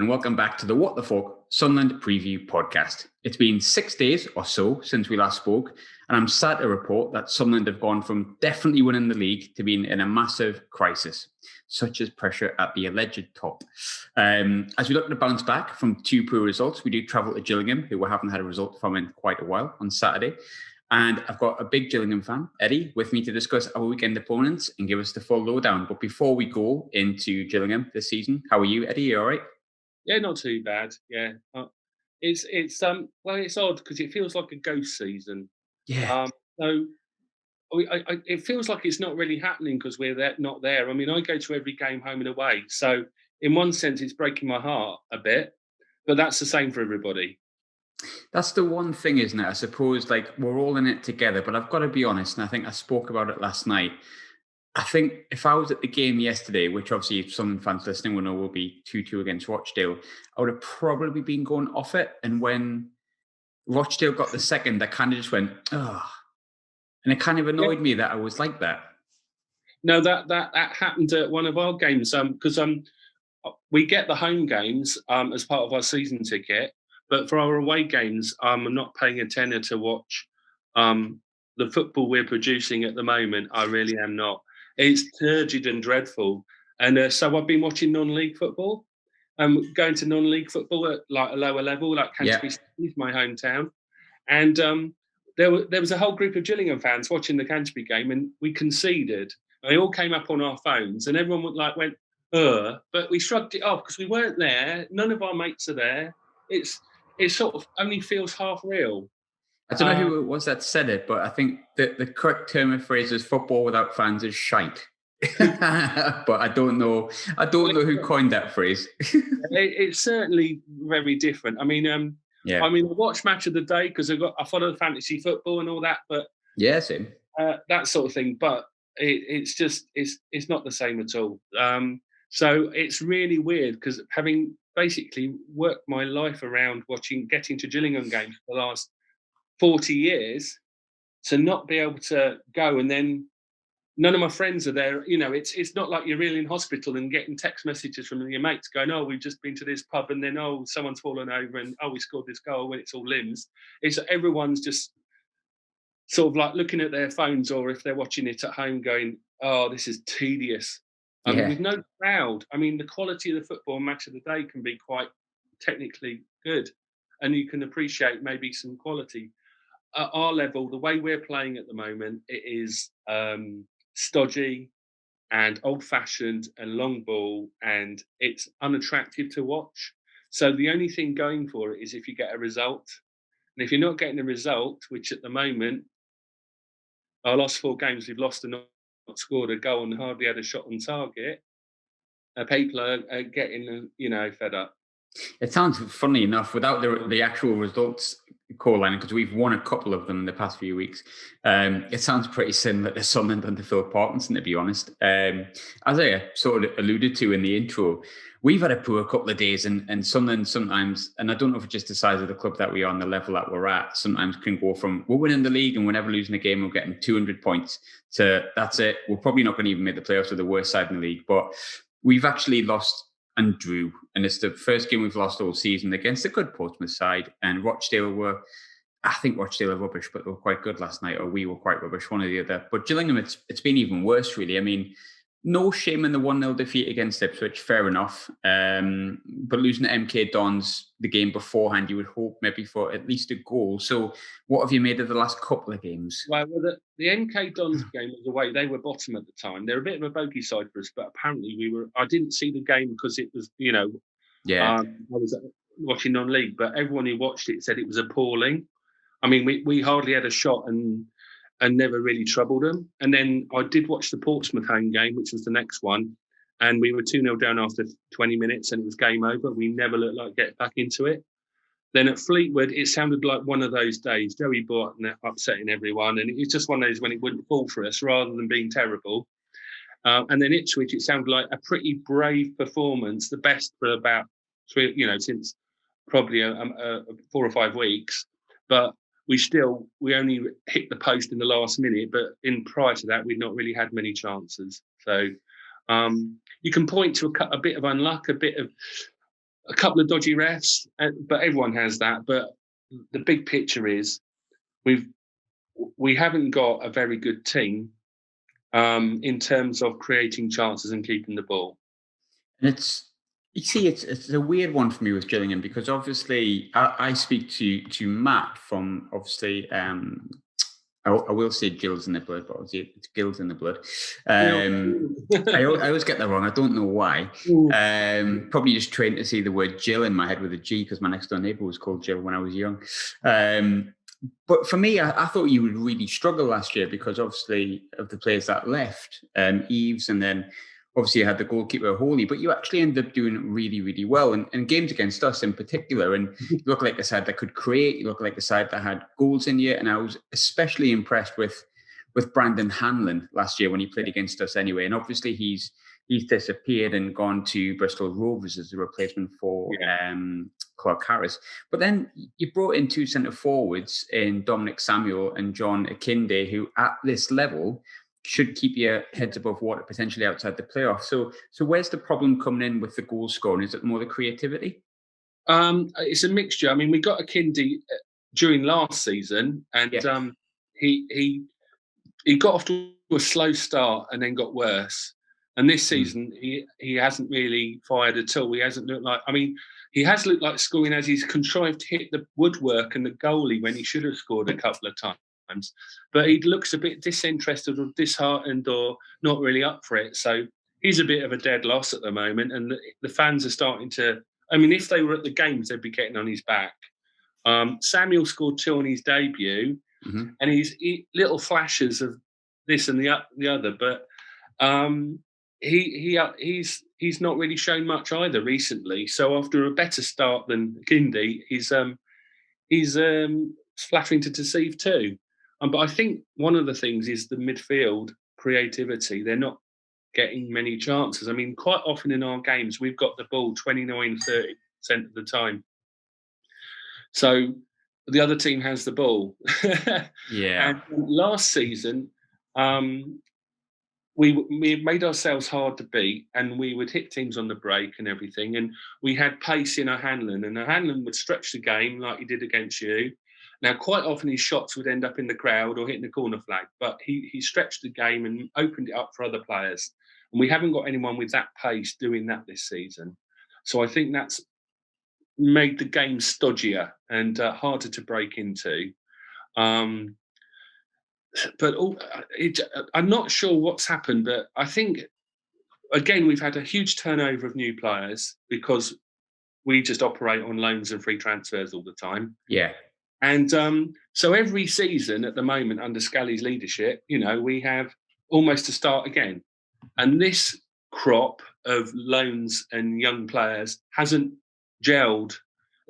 and welcome back to the What the Falk Sunderland Preview Podcast. It's been 6 days or so since we last spoke, and I'm sad to report that Sunderland have gone from definitely winning the league to being in a massive crisis, such as pressure at the alleged top. As we look to bounce back from two poor results, we do travel to Gillingham, who we haven't had a result from in quite a while, on Saturday. And I've got a big Gillingham fan, Eddie, with me to discuss our weekend opponents and give us the full lowdown. But before we go into Gillingham this season, how are you, Eddie? You all right? Yeah, not too bad. Yeah, it's odd because it feels like a ghost season. Yeah. So it feels like it's not really happening because we're not there. I mean, I go to every game home and away, so in one sense, it's breaking my heart a bit, but that's the same for everybody. That's the one thing, isn't it? I suppose, like, we're all in it together, but I've got to be honest, and I think I spoke about it last night. I think if I was at the game yesterday, which obviously some fans listening will know will be 2-2 against Rochdale, I would have probably been going off it. And when Rochdale got the second, I kind of just went, oh. And it kind of annoyed me that I was like that. No, that happened at one of our games because we get the home games as part of our season ticket, but for our away games, I'm not paying a tenner to watch the football we're producing at the moment. I really am not. It's turgid and dreadful. And so I've been watching non-league football, going to non-league football at like a lower level, like Canterbury City, my hometown. And there was a whole group of Gillingham fans watching the Canterbury game, and we conceded. And they all came up on our phones, and everyone went, but we shrugged it off because we weren't there. None of our mates are there. It sort of only feels half real. I don't know who it was that said it, but I think the correct term of phrase is football without fans is shite. But I don't know who coined that phrase. It's certainly very different. I mean, I watch Match of the Day because I follow the fantasy football and all that, but yeah, same. That sort of thing. But it's not the same at all. So it's really weird because having basically worked my life around getting to Gillingham games for the last 40 years, to not be able to go, and then none of my friends are there. You know, it's not like you're really in hospital and getting text messages from your mates going, "Oh, we've just been to this pub," and then, "Oh, someone's fallen over," and, "Oh, we scored this goal," when it's all limbs. It's everyone's just sort of like looking at their phones, or if they're watching it at home going, "Oh, this is tedious." With no crowd. I mean, the quality of the football Match of the Day can be quite technically good, and you can appreciate maybe some quality. At our level, the way we're playing at the moment, it is stodgy and old-fashioned and long ball, and it's unattractive to watch. So the only thing going for it is if you get a result. And if you're not getting a result, which at the moment, our last 4 games, we've lost and not scored a goal and hardly had a shot on target, people are getting, fed up. It sounds funny enough without the actual results line, because we've won a couple of them in the past few weeks. It sounds pretty similar to Sunderland under Phil Parkinson, to be honest. As I sort of alluded to in the intro, we've had a poor couple of days, and Sunderland sometimes, and I don't know if it's just the size of the club that we are and the level that we're at, sometimes can go from we're winning the league and we're never losing a game, we're getting 200 points, to that's it, we're probably not going to even make the playoffs with the worst side in the league. But we've actually lost and drew, and it's the first game we've lost all season against a good Portsmouth side. And Rochdale I think Rochdale are rubbish, but they were quite good last night, or we were quite rubbish, one or the other. But Gillingham, it's been even worse, really. I mean, no shame in the 1-0 defeat against Ipswich, fair enough. But losing to MK Dons the game beforehand, you would hope maybe for at least a goal. So what have you made of the last couple of games? Well, the MK Dons game was away. They were bottom at the time. They're a bit of a bogey side for us, but apparently I didn't see the game because it was, I was watching non-league, but everyone who watched it said it was appalling. I mean, we hardly had a shot and never really troubled them. And then I did watch the Portsmouth home game, which was the next one, and we were 2-0 down after 20 minutes and it was game over. We never looked like getting back into it. Then at Fleetwood, it sounded like one of those days, Joey Barton upsetting everyone, and it's just one of those when it wouldn't fall for us rather than being terrible. And then Ipswich, it sounded like a pretty brave performance, the best for about since probably 4 or 5 weeks. But we only hit the post in the last minute, but prior to that, we'd not really had many chances. So you can point to a bit of unluck, a bit of a couple of dodgy refs, but everyone has that. But the big picture is we haven't got a very good team in terms of creating chances and keeping the ball. And it's a weird one for me with Gillingham because obviously I speak to Matt from obviously I will say Gills in the blood, but obviously it's Gills in the blood. I always get that wrong. I don't know why. Probably just trained to see the word Jill in my head with a G because my next door neighbour was called Jill when I was young. But for me, I thought you would really struggle last year because obviously of the players that left, Eves, and then obviously you had the goalkeeper Holy, but you actually ended up doing really, really well. And games against us in particular, and you look like a side that could create, you look like a side that had goals in you. And I was especially impressed with Brandon Hanlan last year when he played against us anyway. And obviously he's disappeared and gone to Bristol Rovers as a replacement for Clark Harris. But then you brought in two centre forwards in Dominic Samuel and John Akinde, who at this level should keep your heads above water, potentially outside the playoffs. So where's the problem coming in with the goal scoring? Is it more the creativity? It's a mixture. I mean, we got Akinde during last season, and he got off to a slow start and then got worse. And this season, he hasn't really fired at all. He hasn't looked like. I mean, he has looked like scoring as he's contrived to hit the woodwork and the goalie when he should have scored a couple of times. But he looks a bit disinterested or disheartened or not really up for it. So he's a bit of a dead loss at the moment. And the fans are starting to. I mean, if they were at the games, they'd be getting on his back. Samuel scored 2 on his debut, and he's little flashes of this and the other, but he's not really shown much either recently. So after a better start than Kindi, he's flattering to deceive too. But I think one of the things is the midfield creativity. They're not getting many chances. I mean, quite often in our games, we've got the ball 29, 30% of the time. So the other team has the ball. And last season, we made ourselves hard to beat, and we would hit teams on the break and everything. And we had pace in our Hanlan, and our Hanlan would stretch the game like he did against you. Now, quite often his shots would end up in the crowd or hitting the corner flag, but he stretched the game and opened it up for other players. And we haven't got anyone with that pace doing that this season. So I think that's made the game stodgier and harder to break into. But I'm not sure what's happened, but I think, again, we've had a huge turnover of new players because we just operate on loans and free transfers all the time. Yeah. And so every season at the moment under Scally's leadership, we have almost to start again. And this crop of loans and young players hasn't gelled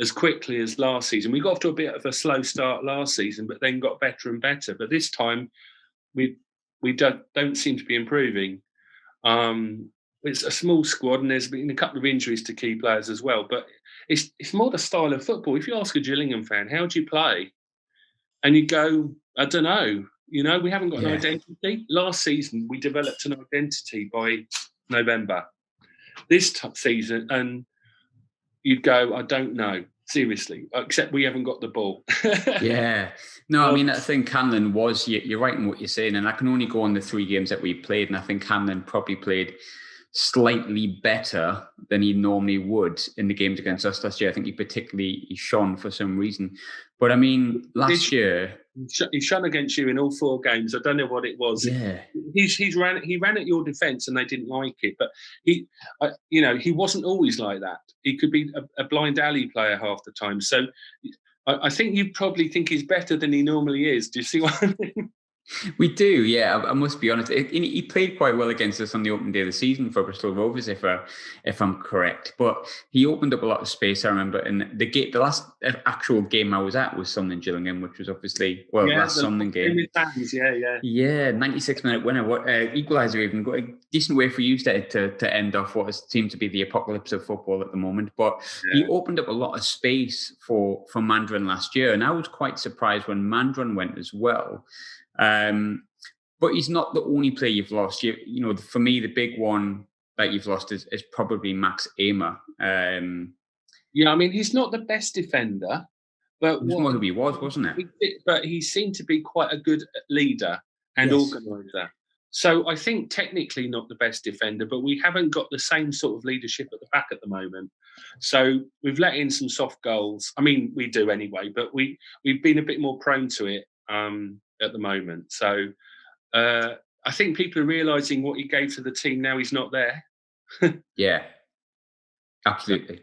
as quickly as last season. We got off to a bit of a slow start last season, but then got better and better. But this time, we don't seem to be improving. It's a small squad, and there's been a couple of injuries to key players as well. But it's more the style of football. If you ask a Gillingham fan, how do you play? And you go, I don't know. We haven't got an identity. Last season, we developed an identity by November. This season, and you'd go, I don't know, seriously, except we haven't got the ball. No, I mean, I think Hanlan was, you're right in what you're saying, and I can only go on the 3 games that we played, and I think Hanlan probably played slightly better than he normally would in the games against us last year. I think he shone for some reason. But I mean, last year... He shone against you in all 4 games. I don't know what it was. Yeah. He ran at your defence and they didn't like it. But he wasn't always like that. He could be a blind alley player half the time. So I think you probably think he's better than he normally is. Do you see what I mean? We do, yeah. I must be honest. He played quite well against us on the opening day of the season for Bristol Rovers, if I'm correct. But he opened up a lot of space. I remember, and the last actual game I was at was Sunderland Gillingham, which was obviously last Sunderland game. Yeah, 96-minute winner, equaliser even. Got a decent way for you to end off what seemed to be the apocalypse of football at the moment. But he opened up a lot of space for Mandron last year, and I was quite surprised when Mandron went as well. But he's not the only player you've lost. For me, the big one that you've lost is probably Max Ehmer. Yeah, I mean, he's not the best defender, but It was more who he was, wasn't it? but he seemed to be quite a good leader and Yes. organizer. So I think technically not the best defender, but we haven't got the same sort of leadership at the back at the moment. So we've let in some soft goals. I mean, we do anyway, but we've been a bit more prone to it at the moment. So uh, I think people are realising what he gave to the team. Now he's not there. Yeah, So, absolutely.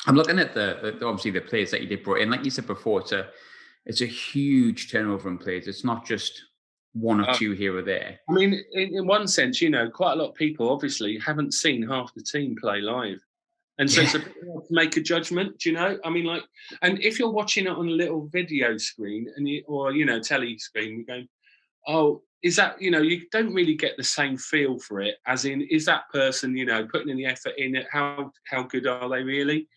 I'm looking at obviously the players that you did brought in. Like you said before, it's a huge turnover in players. It's not just one or uh, two here or there. I mean, in one sense, quite a lot of people obviously haven't seen half the team play live. And so Yeah, it's a bit hard to make a judgment, do you know? I mean, like, and if you're watching it on a little video screen or, telly screen, you're going, oh, is that, you don't really get the same feel for it, as in, is that person, putting in the effort in it? How good are they really?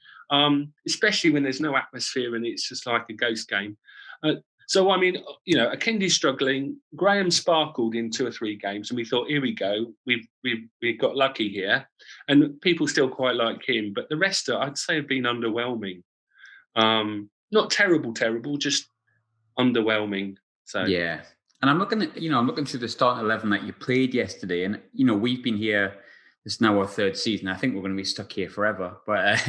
Especially when there's no atmosphere and it's just like a ghost game. Uh, so, I mean, Akindi's struggling. Graham sparkled in 2 or 3 games, and we thought, here we go, we've got lucky here, and people still quite like him. But the rest, I'd say, have been underwhelming. Not terrible, just underwhelming. So. yeah. And I'm looking through the starting 11 that you played yesterday, and we've been here. This is now our third season. I think we're going to be stuck here forever. But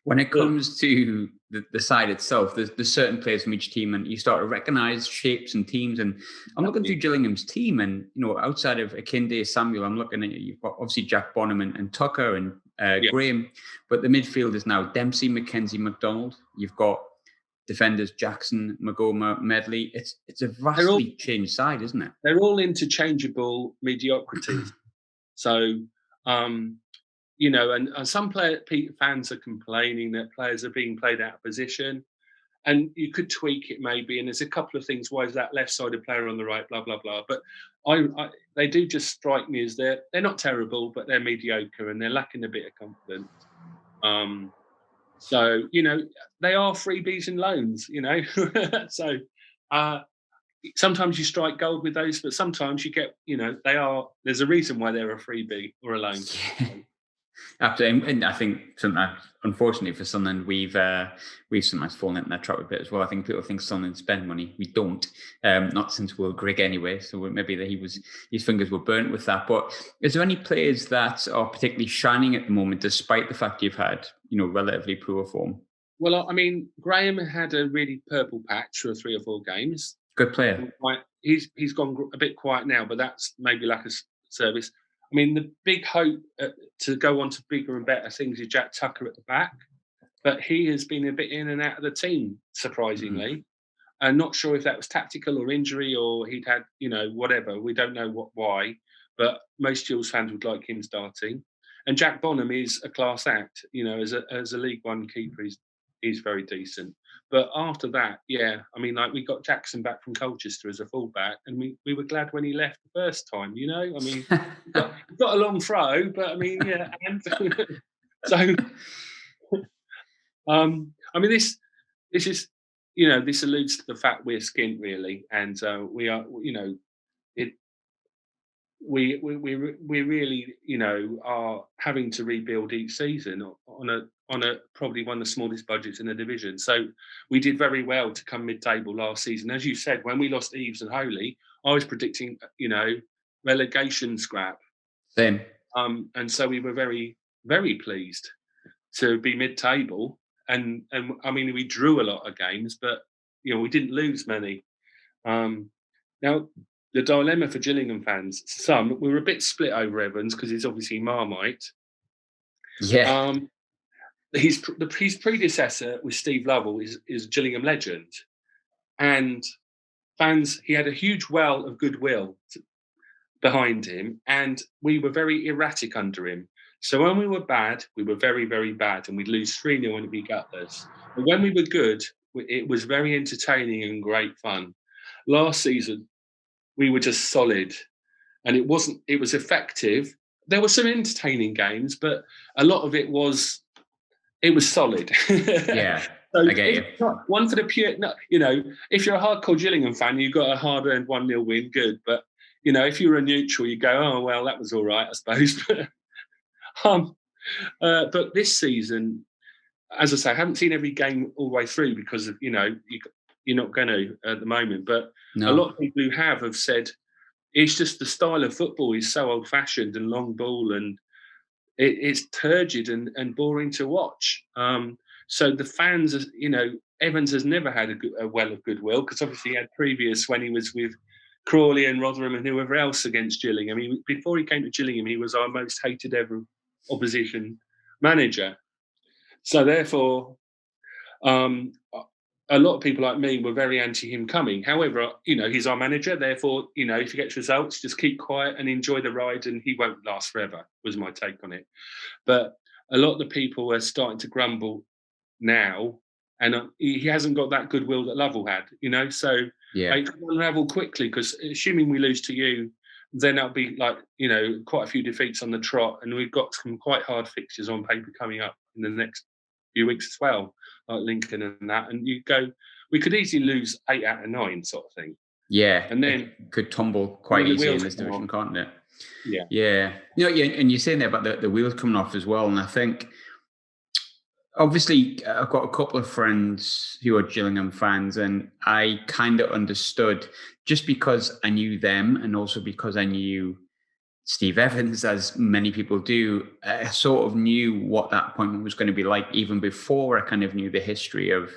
when it comes to the side itself, there's certain players from each team, and you start to recognise shapes and teams. And I'm looking through Gillingham's team, and outside of Akinde, Samuel, I'm looking at you've got obviously Jack Bonham and Tucker and Yeah. Graham, but the midfield is now Dempsey, McKenzie, McDonald. You've got defenders Jackson, Magoma, Medley. It's a vastly changed side, isn't it? They're all interchangeable mediocrities. So, and some fans are complaining that players are being played out of position, and you could tweak it maybe. And there's a couple of things. Why is that left-sided player on the right? Blah blah blah. But they do just strike me as they're not terrible, but they're mediocre and they're lacking a bit of confidence. So they are freebies and loans. So. Sometimes you strike gold with those, but sometimes you get, there's a reason why they're a freebie or a loan. Yeah. Absolutely, and I think sometimes, unfortunately for Sunderland, we've sometimes fallen into that trap a bit as well. I think people think Sunderland spend money. We don't, not since Will Grigg anyway. So maybe that his fingers were burnt with that. But is there any players that are particularly shining at the moment, despite the fact you've had relatively poor form? Well, I mean, Graham had a really purple patch for 3 or 4 games. Good player. He's gone a bit quiet now, but that's maybe lack of service. I mean, the big hope to go on to bigger and better things is Jack Tucker at the back, but he has been a bit in and out of the team, surprisingly. And not sure if that was tactical or injury or he'd had, whatever. We don't know why, but most Gills fans would like him starting. And Jack Bonham is a class act, as a League One keeper, he's very decent. But after that, yeah, I mean, like we got Jackson back from Colchester as a fullback, and we were glad when he left the first time. I mean, got a long throw, but I mean, yeah, and so. I mean, this is, this alludes to the fact we're skint really, and we are, it. We really, are having to rebuild each season on a probably one of the smallest budgets in the division. So we did very well to come mid-table last season. As you said, when we lost Eves and Holy, I was predicting, relegation scrap. Same. And so we were very, very pleased to be mid-table. And I mean, we drew a lot of games, but we didn't lose many. Now, the dilemma for Gillingham fans, we were a bit split over Evans because he's obviously Marmite. Yeah. His predecessor was Steve Lovell, is Gillingham legend, and fans. He had a huge well of goodwill behind him, and we were very erratic under him. So when we were bad, we were very, very bad, and we'd lose 3-0 and it'd be gutless. But when we were good, it was very entertaining and great fun. Last season, we were just solid, and it was effective. There were some entertaining games, but a lot of it was solid. Yeah. So I get you. one for the pure, if you're a hardcore Gillingham fan, you've got a hard-earned 1-0 win, good. But if you're a neutral, you go, oh well, that was all right, I suppose. But this season, as I say, I haven't seen every game all the way through because of, you're not going to at the moment. But a lot No. of people who have said it's just the style of football is so old fashioned and long ball, and it's turgid and boring to watch. So the fans, Evans has never had a well of goodwill because obviously he had previous when he was with Crawley and Rotherham and whoever else against Gillingham. Before he came to Gillingham, he was our most hated ever opposition manager. So therefore, um, a lot of people like me were very anti him coming. However, he's our manager. Therefore, if he gets results, just keep quiet and enjoy the ride, and he won't last forever. Was my take on it. But a lot of the people are starting to grumble now, and he hasn't got that goodwill that Lovell had. So Yeah. it will unravel quickly because assuming we lose to you, then that'll be like quite a few defeats on the trot, and we've got some quite hard fixtures on paper coming up in the next few weeks as well, like Lincoln and that. And we could easily lose 8 out of 9, sort of thing. Yeah. And then it could tumble quite when the easily in wheels this come division, off. can't it? Yeah. Yeah. And you're saying there about the wheels coming off as well. And I think, obviously, I've got a couple of friends who are Gillingham fans, and I kind of understood just because I knew them and also because I knew Steve Evans, as many people do, I sort of knew what that appointment was going to be like even before I kind of knew the history of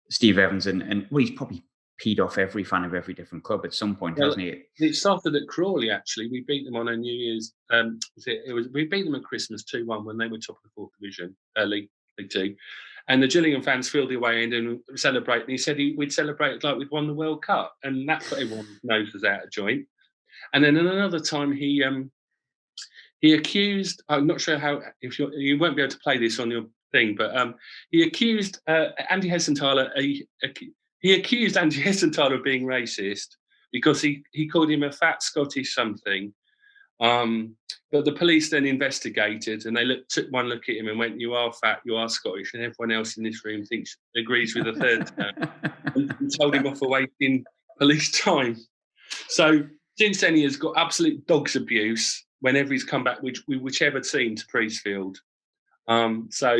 Steve Evans. And well, he's probably peed off every fan of every different club at some point, Well, hasn't he? it started at Crawley. Actually, we beat them on a New Year's. We beat them at Christmas 2-1 when they were top of the fourth division, League Two, and the Gillingham fans filled the away end and celebrated. And he said we'd celebrate like we'd won the World Cup, and that put everyone's noses out of joint. And then another time he accused. I'm not sure how if you won't be able to play this on your thing, but he accused Andy Hessenthaler. He accused Andy Hessenthaler of being racist because he called him a fat Scottish something. But the police then investigated and they took one look at him and went, "You are fat, you are Scottish," and everyone else in this room agrees with the third term, and told him off for wasting police time. So since then, he has got absolute dog's abuse whenever he's come back, whichever team to Priestfield. So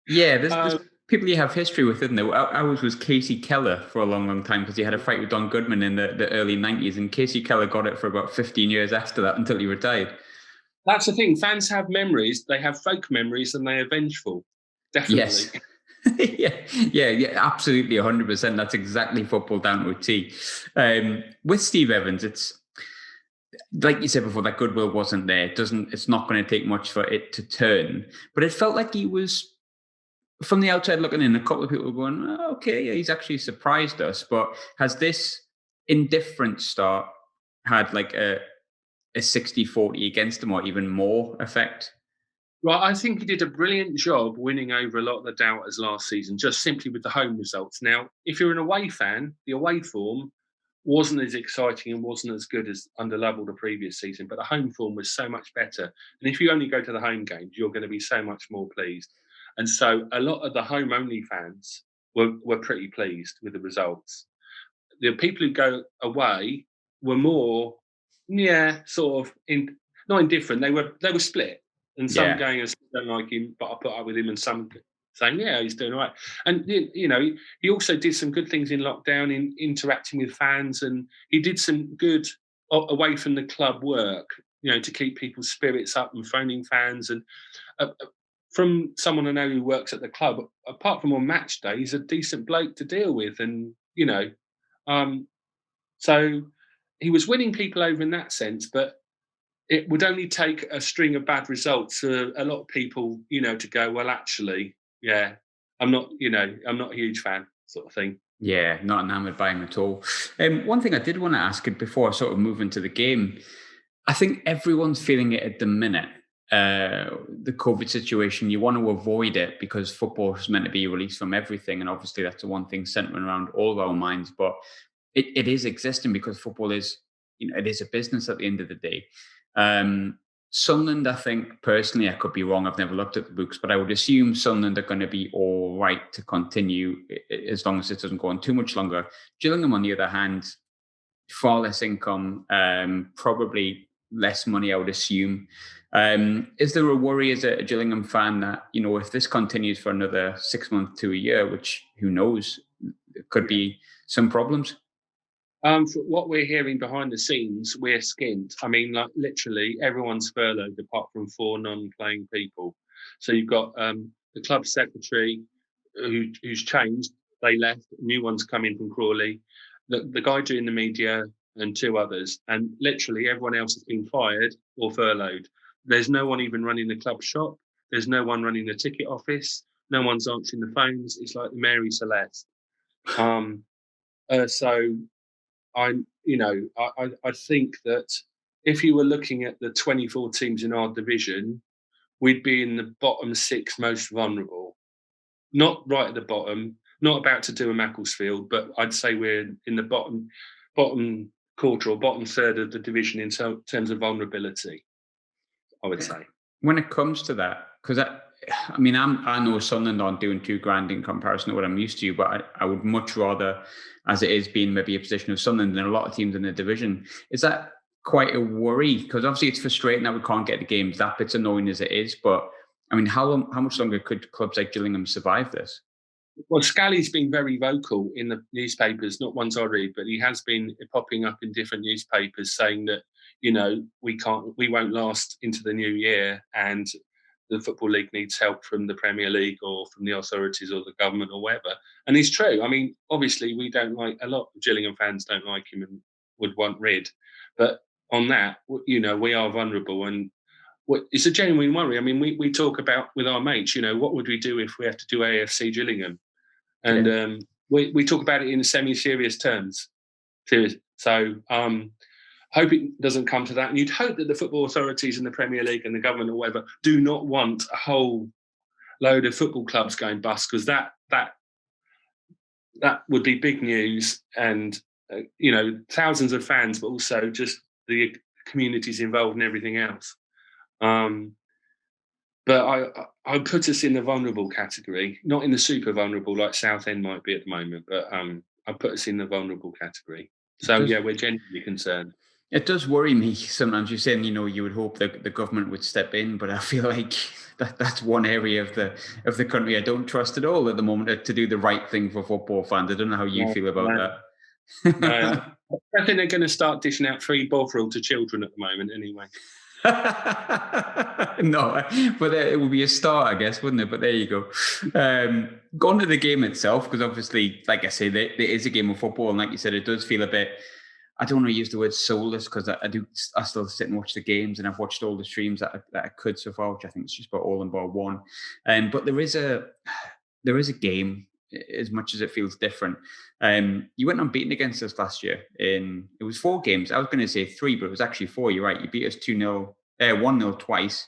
Yeah, there's people you have history with, isn't there? Ours was Casey Keller for a long, long time because he had a fight with Don Goodman in the early 90s, and Casey Keller got it for about 15 years after that until he retired. that's the thing. Fans have memories. They have fake memories, and they are vengeful. Definitely. Yes. yeah, absolutely, 100%. That's exactly football down to a T. With Steve Evans, it's like you said before, that goodwill wasn't there. It's not going to take much for it to turn. But it felt like he was, from the outside looking in, a couple of people were going, oh, okay, yeah, he's actually surprised us. But has this indifferent start had like a 60-40 against him or even more effect? Well, I think he did a brilliant job winning over a lot of the doubters last season, just simply with the home results. Now, if you're an away fan, the away form wasn't as exciting and wasn't as good as under Lovell the previous season, but the home form was so much better. And if you only go to the home games, you're going to be so much more pleased. And so a lot of the home only fans were pretty pleased with the results. The people who go away were more, sort of not indifferent. They were split, and some Yeah. going, "I don't like him, but I put up with him," and some saying, "Yeah, he's doing all right." And he also did some good things in lockdown, in interacting with fans, and he did some good away from the club work, to keep people's spirits up and phoning fans. And from someone I know who works at the club, apart from on match day, he's a decent bloke to deal with, and um, so he was winning people over in that sense, but it would only take a string of bad results for a lot of people, to go, well, actually, yeah, I'm not a huge fan, sort of thing. Yeah, not enamored by him at all. One thing I did want to ask you before I sort of move into the game, I think everyone's feeling it at the minute. The COVID situation, you want to avoid it because football is meant to be released from everything. And obviously, that's the one thing centering around all of our minds. But it is existing because football is, it is a business at the end of the day. Sunderland, I think personally, I could be wrong. I've never looked at the books, but I would assume Sunderland are going to be all right to continue as long as it doesn't go on too much longer. Gillingham, on the other hand, far less income, probably less money, I would assume. Is there a worry as a Gillingham fan that, if this continues for another 6 months to a year, which who knows, it could Yeah. be some problems? For what we're hearing behind the scenes, we're skint. I mean, like literally everyone's furloughed apart from 4 non-playing people. So you've got the club secretary who's changed. They left. New ones come in from Crawley. The guy doing the media and 2 others, and literally everyone else has been fired or furloughed. There's no one even running the club shop. There's no one running the ticket office. No one's answering the phones. It's like the Mary Celeste. Um, so I think that if you were looking at the 24 teams in our division, we'd be in the bottom 6 most vulnerable. Not right at the bottom, not about to do a Macclesfield, but I'd say we're in the bottom quarter or bottom third of the division in terms of vulnerability, I would say. When it comes to that, because I know Sunderland aren't doing too grand in comparison to what I'm used to, but I would much rather, as it is, being maybe a position of Sunderland than a lot of teams in the division. Is that quite a worry? Because obviously it's frustrating that we can't get the games. That bit's annoying as it is, but I mean, how much longer could clubs like Gillingham survive this? Well, Scally's been very vocal in the newspapers, not ones I read, but he has been popping up in different newspapers saying that, we won't last into the new year, and the Football League needs help from the Premier League or from the authorities or the government or whatever. And it's true. I mean, obviously, we don't like, a lot of Gillingham fans don't like him and would want rid. But on that, we are vulnerable, and it's a genuine worry. I mean, we talk about with our mates, what would we do if we have to do AFC Gillingham? And Yeah. we talk about it in semi-serious terms. So hope it doesn't come to that. And you'd hope that the football authorities and the Premier League and the government or whatever do not want a whole load of football clubs going bust, because that would be big news, and thousands of fans, but also just the communities involved and everything else. But I put us in the vulnerable category, not in the super vulnerable like Southend might be at the moment, but I put us in the vulnerable category. It So does. yeah, we're genuinely concerned. It does worry me sometimes. You're saying, you would hope that the government would step in, but I feel like that's one area of the country I don't trust at all at the moment, to do the right thing for football fans. I don't know how you No, feel about no, no. that. I think they're going to start dishing out free Bovril to children at the moment, anyway. No, but it would be a start, I guess, wouldn't it? But there you go. Going to the game itself, because obviously, like I say, there is a game of football, and like you said, it does feel a bit. I don't want to use the word soulless, because I still sit and watch the games, and I've watched all the streams that I could so far, which I think is just about all in bar one. But there is a game, as much as it feels different. You went unbeaten against us last year. It was 4 games. I was going to say 3, but it was actually 4. You're right. You beat us 2-0, 1-0 twice,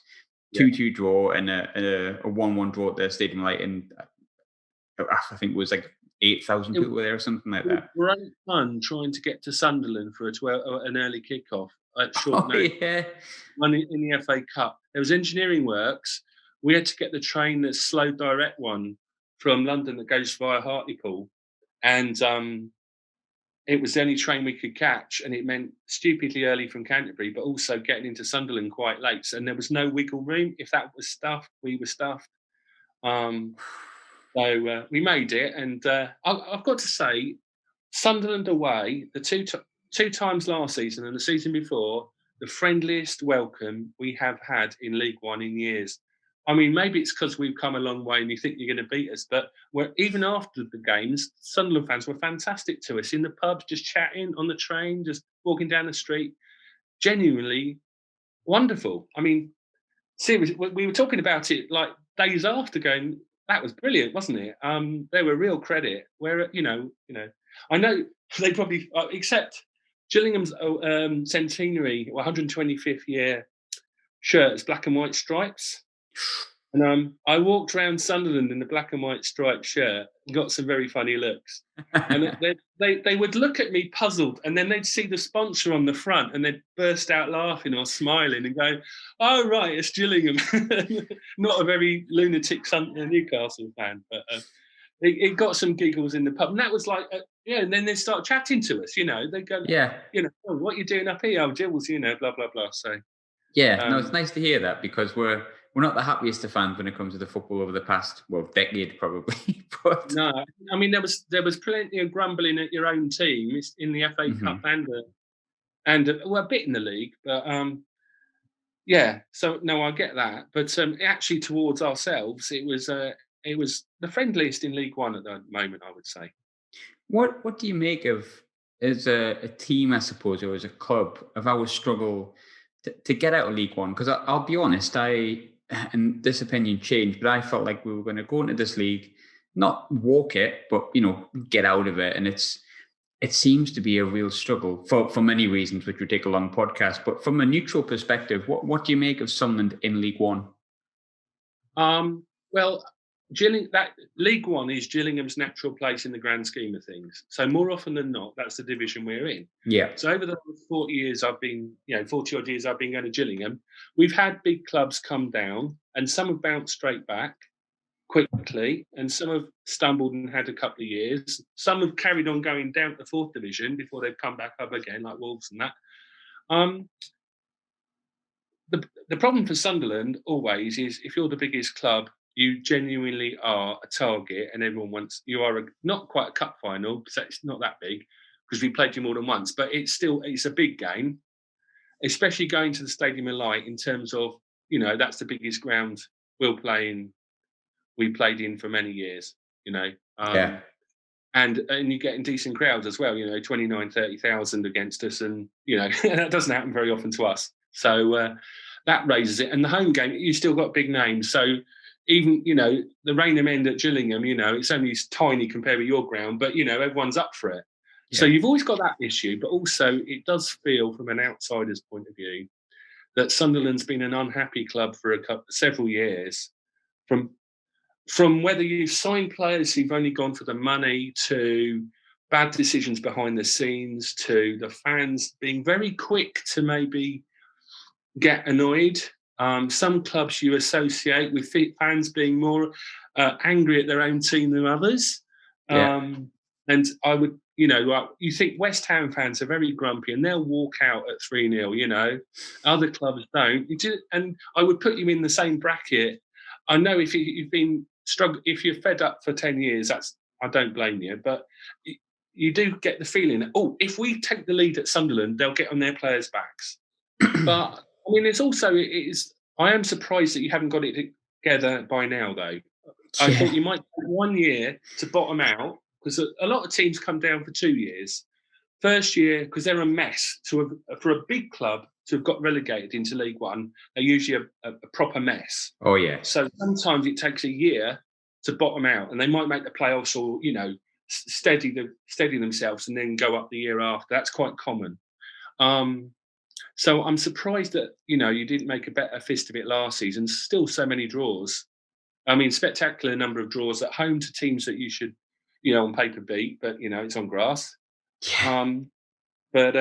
2-2 draw, and a 1-1 draw at the Stadium Light. And I think it was like 8,000 people were there or something like that. Great fun trying to get to Sunderland for an early kickoff at short notice. Yeah. One in the FA Cup. There was engineering works. We had to get the train, the slow direct one from London that goes via Hartlepool, and it was the only train we could catch, and it meant stupidly early from Canterbury, but also getting into Sunderland quite late. And there was no wiggle room. If that was stuffed, we were stuffed. So we made it, and I've got to say, Sunderland away, the two times last season and the season before, the friendliest welcome we have had in League One in years. I mean, maybe it's because we've come a long way and you think you're going to beat us, but even after the games, Sunderland fans were fantastic to us in the pubs, just chatting on the train, just walking down the street. Genuinely wonderful. I mean, seriously, we were talking about it like days after, going, that was brilliant, wasn't it? They were real credit. Where I know they probably except Gillingham's centenary, 125th year shirts, black and white stripes. And I walked around Sunderland in the black and white striped shirt and got some very funny looks. And they would look at me puzzled, and then they'd see the sponsor on the front and they'd burst out laughing or smiling and go, "Oh, right, it's Gillingham." Not a very lunatic Newcastle fan, but it got some giggles in the pub. And that was like, and then they'd start chatting to us, They'd go, Yeah. "Oh, what are you doing up here? Oh, Gills, blah, blah, blah." So, Yeah, no, it's nice to hear that because we're not the happiest of fans when it comes to the football over the past, well, decade probably. But No, I mean there was plenty of grumbling at your own team in the FA Cup Mhm. and well, a bit in the league, but yeah. So no, I get that, but actually towards ourselves, it was the friendliest in League One at the moment, I would say. What do you make of as a team, I suppose, or as a club, of our struggle to get out of League One? Because I'll be honest, and this opinion changed, but I felt like we were going to go into this league, not walk it, but get out of it, and it seems to be a real struggle for many reasons, which would take a long podcast. But from a neutral perspective, what do you make of Sunderland in League One? Well, that League One is Gillingham's natural place in the grand scheme of things. So more often than not, that's the division we're in. Yeah, So over the last 40 years, 40 odd years I've been going to Gillingham, we've had big clubs come down and some have bounced straight back quickly and some have stumbled and had a couple of years. Some have carried on going down to the fourth division before they've come back up again, like Wolves and that. Um, the problem for Sunderland always is if you're the biggest club, you genuinely are a target, and everyone wants you are not quite a cup final, so it's not that big because we played you more than once, but it's a big game, especially going to the Stadium of Light in terms of that's the biggest ground we'll play in. We played in for many years, you know. yeah, And you're getting decent crowds as well, 29, 30,000 against us, and that doesn't happen very often to us. So that raises it. And the home game, you still got big names. So even the Rainham end at Gillingham, it's only tiny compared with your ground, but everyone's up for it. So yeah, you've always got that issue, but also it does feel, from an outsider's point of view, that Sunderland's been an unhappy club for several years. From whether you've signed players who've only gone for the money, to bad decisions behind the scenes, to the fans being very quick to maybe get annoyed. Some clubs you associate with fans being more angry at their own team than others. yeah, And I would, you think West Ham fans are very grumpy and they'll walk out at 3-0, Other clubs don't. And I would put you in the same bracket. I know if you've been struggling, if you're fed up for 10 years, I don't blame you. But you do get the feeling that, if we take the lead at Sunderland, they'll get on their players' backs. But I mean, I am surprised that you haven't got it together by now, though. I thought yeah, you might take 1 year to bottom out, because a lot of teams come down for 2 years. First year, because they're a mess. For a big club to have got relegated into League One, they're usually a proper mess. oh yeah, So sometimes it takes a year to bottom out, and they might make the playoffs or steady themselves and then go up the year after. That's quite common. So I'm surprised that you didn't make a better fist of it last season. Still, so many draws. I mean, spectacular number of draws at home to teams that you should, on paper beat, but it's on grass. yeah. Um, but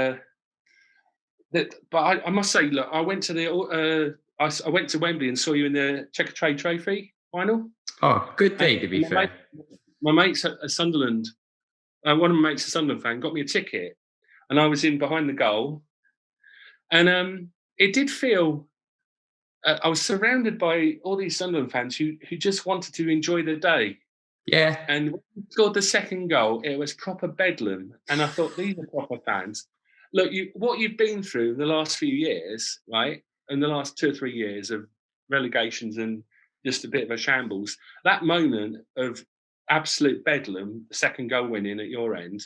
I must say, look, I went to I went to Wembley and saw you in the Checker Trade Trophy final. Oh, good And day to be my mate, fair. my mate's a Sunderland. One of my mates, a Sunderland fan, got me a ticket, and I was in behind the goal, and it did feel. I was surrounded by all these Sunderland fans who just wanted to enjoy the day. Yeah, And when we scored the second goal, it was proper bedlam. And I thought, these are proper fans. Look, what you've been through the last few years, right? In the last 2 or 3 years of relegations and just a bit of a shambles, that moment of absolute bedlam, the second goal winning at your end.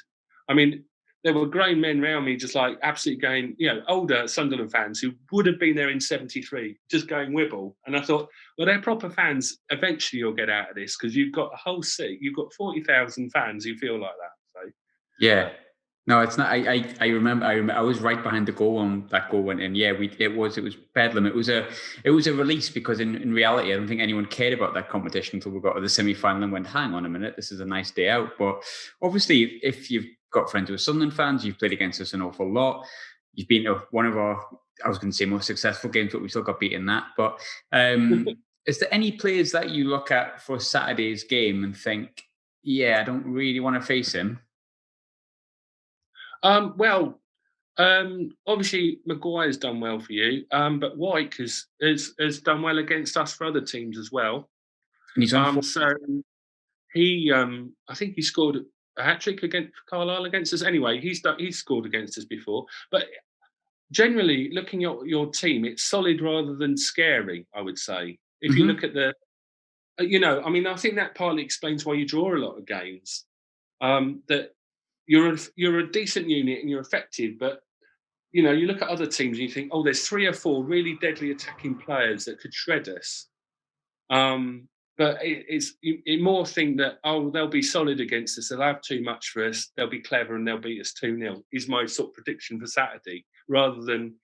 I mean, there were grown men around me just like absolutely going, older Sunderland fans who would have been there in 73, just going wibble. And I thought, well, they're proper fans. Eventually you'll get out of this because you've got a whole city. You've got 40,000 fans who feel like that. So, yeah. but No, it's not. I remember. I was right behind the goal when that goal went in. Yeah, it was bedlam. It was a release because in reality, I don't think anyone cared about that competition until we got to the semi final and went, hang on a minute, this is a nice day out. But obviously, if you've got friends who are Sunderland fans, you've played against us an awful lot. You've been to one of our, I was going to say, most successful games, but we still got beaten that. But is there any players that you look at for Saturday's game and think, yeah, I don't really want to face him? well, Obviously, Maguire's done well for you, but White has done well against us for other teams as well. And he's on 4. So he, I think he scored a hat trick against Carlisle against us. Anyway, he's scored against us before. But generally, looking at your team, it's solid rather than scary. I would say if you Hmm. look at I mean, I think that partly explains why you draw a lot of games. That you're a decent unit and you're effective, but you look at other teams and you think, oh, there's 3 or 4 really deadly attacking players that could shred us. But you more think that, oh, they'll be solid against us. They'll have too much for us. They'll be clever and they'll beat us 2-0 is my sort of prediction for Saturday. Rather than,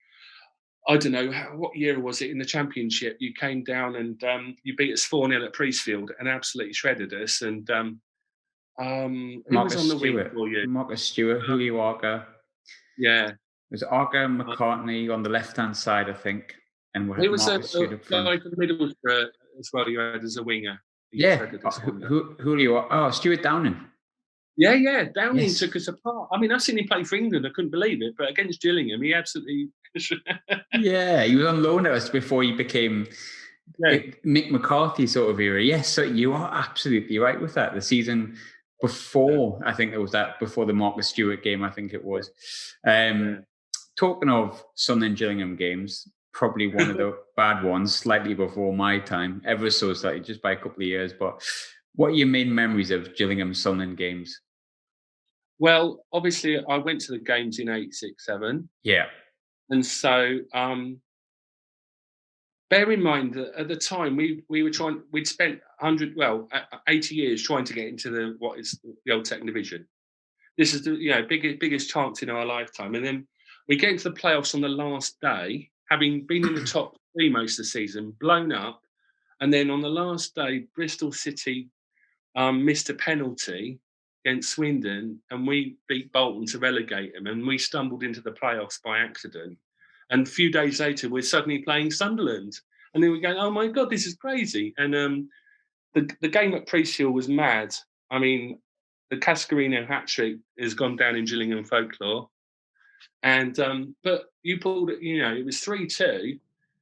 I don't know, what year was it in the Championship? You came down and you beat us 4-0 at Priestfield and absolutely shredded us. And who was on the wing for you? Marcus Stewart, Um, Julio Arca. yeah. There's Arca and Uh, McCartney on the left-hand side, I think. And we had There was a Marcus Stewart up front. guy for the middle as well you had as a winger. He Yeah, shredded us one day. Julio. Oh, Stuart Downing. Yeah. Downing Yes. took us apart. I mean, I've seen him play for England. I couldn't believe it. But against Gillingham, he absolutely. Yeah, he was on loan at us before he became Yeah. Mick McCarthy sort of era. Yes, so you are absolutely right with that. The season before, I think it was that before the Marcus Stewart game, I think it was. Talking of Sunderland Gillingham games, probably one of the bad ones, slightly before my time, ever so slightly, just by a couple of years. But what are your main memories of Gillingham Sunderland games? Well, obviously, I went to the games in 8, 6, 7. Yeah. And so, bear in mind that at the time we'd spent 80 years trying to get into what is the old second division. This is the biggest chance in our lifetime. And then we get into the playoffs on the last day, having been in the top 3 most of the season, blown up. And then on the last day, Bristol City missed a penalty against Swindon, and we beat Bolton to relegate them, and we stumbled into the playoffs by accident. And a few days later, we're suddenly playing Sunderland, and then we're going, "Oh my god, this is crazy!" And the game at Priestfield was mad. I mean, the Cascarino hat trick has gone down in Gillingham folklore, and but you pulled it. It was 3-2,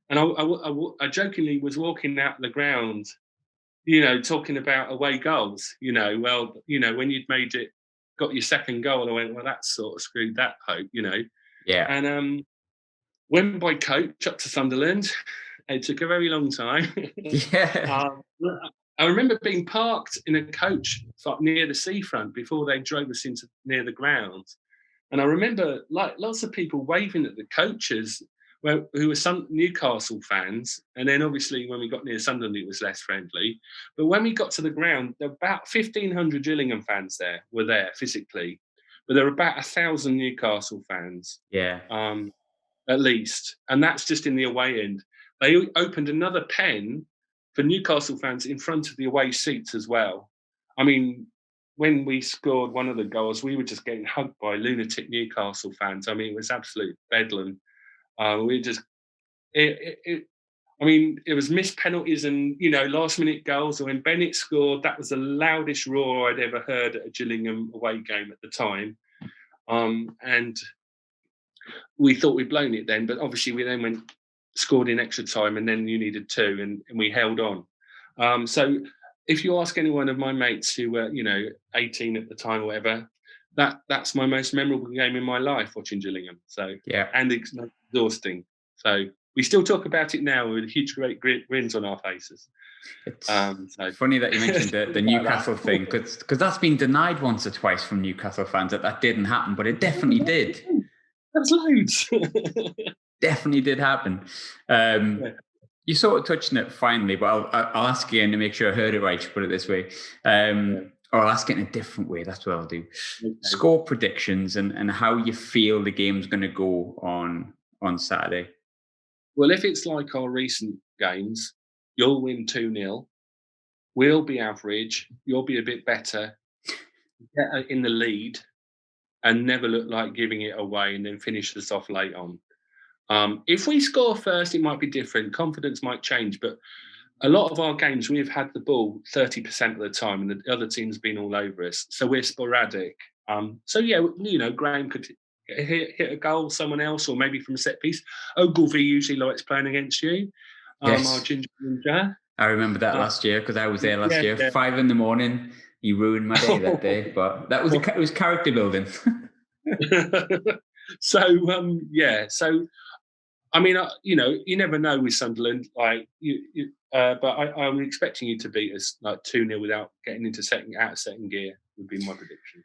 and I jokingly was walking out the ground talking about away goals, when you'd got your second goal, I went, well, that sort of screwed that hope. Yeah. And went by coach up to Sunderland. It took a very long time. Yeah. I remember being parked in a coach near the seafront before they drove us into near the ground. And I remember lots of people waving at the coaches who were some Newcastle fans. And then obviously when we got near Sunderland, it was less friendly. But when we got to the ground, there were about 1,500 Gillingham fans were there physically. But there were about 1,000 Newcastle fans. Yeah. At least. And that's just in the away end. They opened another pen for Newcastle fans in front of the away seats as well. I mean, when we scored one of the goals, we were just getting hugged by lunatic Newcastle fans. I mean, it was absolute bedlam. It was missed penalties and last minute goals. And when Bennett scored, that was the loudest roar I'd ever heard at a Gillingham away game at the time. And we thought we'd blown it then, but obviously we then scored in extra time, and then you needed 2, and we held on. So if you ask any one of my mates who were 18 at the time or whatever, that's my most memorable game in my life, watching Gillingham. So Yeah. and it's exhausting. So we still talk about it now with huge great grins on our faces. It's funny that you mentioned the Newcastle thing, because that's been denied once or twice from Newcastle fans that didn't happen, but it definitely did. That's loads. Definitely did happen. You sort of touched on it finally, but I'll ask again to make sure I heard it right, to put it this way. Or I'll ask it in a different way. That's what I'll do. Okay. Score predictions and how you feel the game's going to go on Saturday. Well, if it's like our recent games, you'll win 2-0. We'll be average. You'll be a bit better. Get in the lead and never look like giving it away, and then finish us off late on. If we score first, it might be different. Confidence might change, but a lot of our games, we've had the ball 30% of the time, and the other team's been all over us. So we're sporadic. So yeah, Graham could hit a goal, someone else, or maybe from a set piece. Ogilvy usually likes playing against you. Our Yes, ginger ninja. I remember that Uh, last year because I was there last year. yeah. 5 a.m. You ruined my day that day, but that was it was character building. So yeah, so I mean, you never know with Sunderland. Like but I'm expecting you to beat us like 2-0 without getting into out of second gear. Would be my prediction.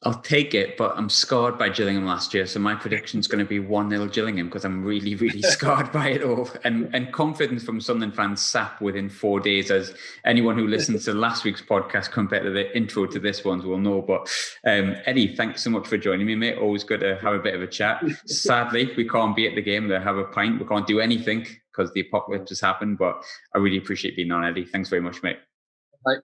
I'll take it, but I'm scarred by Gillingham last year, so my prediction's going to be 1-0 Gillingham because I'm really, really scarred by it all. And confidence from Sunderland fans sap within 4 days, as anyone who listens to last week's podcast compared to the intro to this one will know. But Eddie, thanks so much for joining me, mate. Always good to have a bit of a chat. Sadly, we can't be at the game to have a pint. We can't do anything because the apocalypse has happened, but I really appreciate being on, Eddie. Thanks very much, mate. Right.